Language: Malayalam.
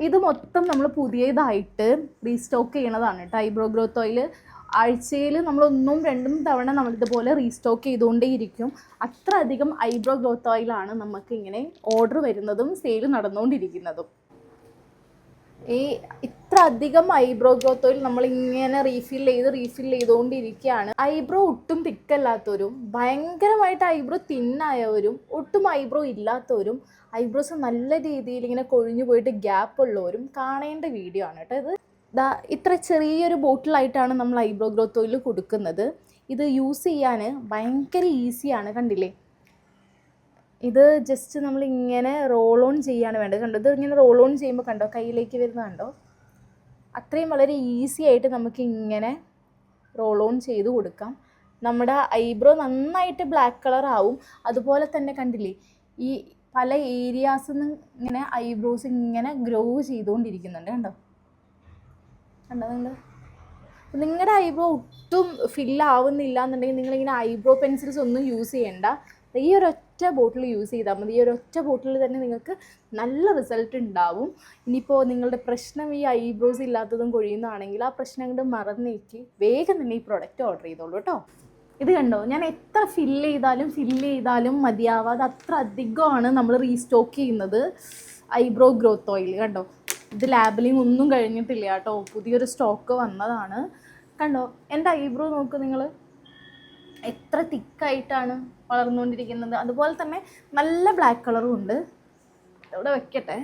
ഇത് മൊത്തം നമ്മൾ പുതിയതായിട്ട് റീസ്റ്റോക്ക് ചെയ്യണതാണ് കേട്ടോ. ഐബ്രോ ഗ്രോത്ത് ഓയിൽ ആഴ്ചയിൽ നമ്മൾ 1-2 തവണ നമ്മളിതുപോലെ റീസ്റ്റോക്ക് ചെയ്തുകൊണ്ടേയിരിക്കും. അത്ര അധികം ഐബ്രോ ഗ്രോത്ത് ഓയിലാണ് നമുക്ക് ഇങ്ങനെ ഓർഡർ വരുന്നതും സെയിൽ നടന്നുകൊണ്ടിരിക്കുന്നതും. ഇത്ര അധികം ഐബ്രോ ഗ്രോത്ത് ഓയിൽ നമ്മളിങ്ങനെ റീഫിൽ ചെയ്തുകൊണ്ടിരിക്കുകയാണ്. ഐബ്രോ ഒട്ടും തിക്കല്ലാത്തവരും ഭയങ്കരമായിട്ട് ഐബ്രോ തിന്നായവരും ഒട്ടും ഐബ്രോ ഇല്ലാത്തവരും ഐബ്രോസ് നല്ല രീതിയിൽ ഇങ്ങനെ കൊഴിഞ്ഞു പോയിട്ട് ഗ്യാപ്പ് ഉള്ളവരും കാണേണ്ട വീഡിയോ ആണ് കേട്ടോ ഇത്. ഇത്ര ചെറിയൊരു ബോട്ടിലായിട്ടാണ് നമ്മൾ ഐബ്രോ ഗ്രോത്ത് ഓയിൽ കൊടുക്കുന്നത്. ഇത് യൂസ് ചെയ്യാൻ ഭയങ്കര ഈസിയാണ്, കണ്ടില്ലേ. ഇത് ജസ്റ്റ് നമ്മളിങ്ങനെ റോൾ ഓൺ ചെയ്യാണ് വേണ്ടത്. കണ്ടോ, ഇത് ഇങ്ങനെ റോൾ ഓൺ ചെയ്യുമ്പോൾ കണ്ടോ കയ്യിലേക്ക് വരുന്നത് കണ്ടോ. അത്രയും വളരെ ഈസി ആയിട്ട് നമുക്ക് ഇങ്ങനെ റോൾ ഓൺ ചെയ്ത് കൊടുക്കാം. നമ്മുടെ ഐബ്രോ നന്നായിട്ട് ബ്ലാക്ക് കളർ ആവും. അതുപോലെ തന്നെ കണ്ടില്ലേ, ഈ പല ഏരിയാസിൽ നിന്ന് ഇങ്ങനെ ഐബ്രോസ് ഇങ്ങനെ ഗ്രോ ചെയ്തുകൊണ്ടിരിക്കുന്നുണ്ട്. കണ്ടോ നിങ്ങളുടെ ഐബ്രോ ഒട്ടും ഫില്ലാവുന്നില്ല എന്നുണ്ടെങ്കിൽ നിങ്ങളിങ്ങനെ ഐബ്രോ പെൻസിൽസ് ഒന്നും യൂസ് ചെയ്യേണ്ട. ഈ ഒരൊറ്റ ബോട്ടിൽ യൂസ് ചെയ്താൽ മതി. ഈ ഒരൊറ്റ ബോട്ടിൽ തന്നെ നിങ്ങൾക്ക് നല്ല റിസൾട്ട് ഉണ്ടാവും. ഇനിയിപ്പോൾ നിങ്ങളുടെ പ്രശ്നം ഈ ഐബ്രോസ് ഇല്ലാത്തതും കൊഴിയുന്നതാണെങ്കിൽ ആ പ്രശ്നം കൊണ്ട് മറന്നേക്ക് വേഗം തന്നെ ഈ പ്രോഡക്റ്റ് ഓർഡർ ചെയ്തോളൂ കേട്ടോ. ഇത് കണ്ടോ, ഞാൻ എത്ര ഫില്ല് ചെയ്താലും മതിയാവാതെ അത്ര അധികമാണ് നമ്മൾ റീസ്റ്റോക്ക് ചെയ്യുന്നത് ഐബ്രോ ഗ്രോത്ത് ഓയിൽ. കണ്ടോ, ഇത് ലാബിലിംഗ് ഒന്നും കഴിഞ്ഞിട്ടില്ല കേട്ടോ, പുതിയൊരു സ്റ്റോക്ക് വന്നതാണ്. കണ്ടോ എൻ്റെ ഐബ്രോ നോക്ക് നിങ്ങൾ, എത്ര തിക്കായിട്ടാണ് വളർന്നുകൊണ്ടിരിക്കുന്നത്. അതുപോലെ തന്നെ നല്ല ബ്ലാക്ക് കളറും ഉണ്ട്. ഇവിടെ വെക്കട്ടെ.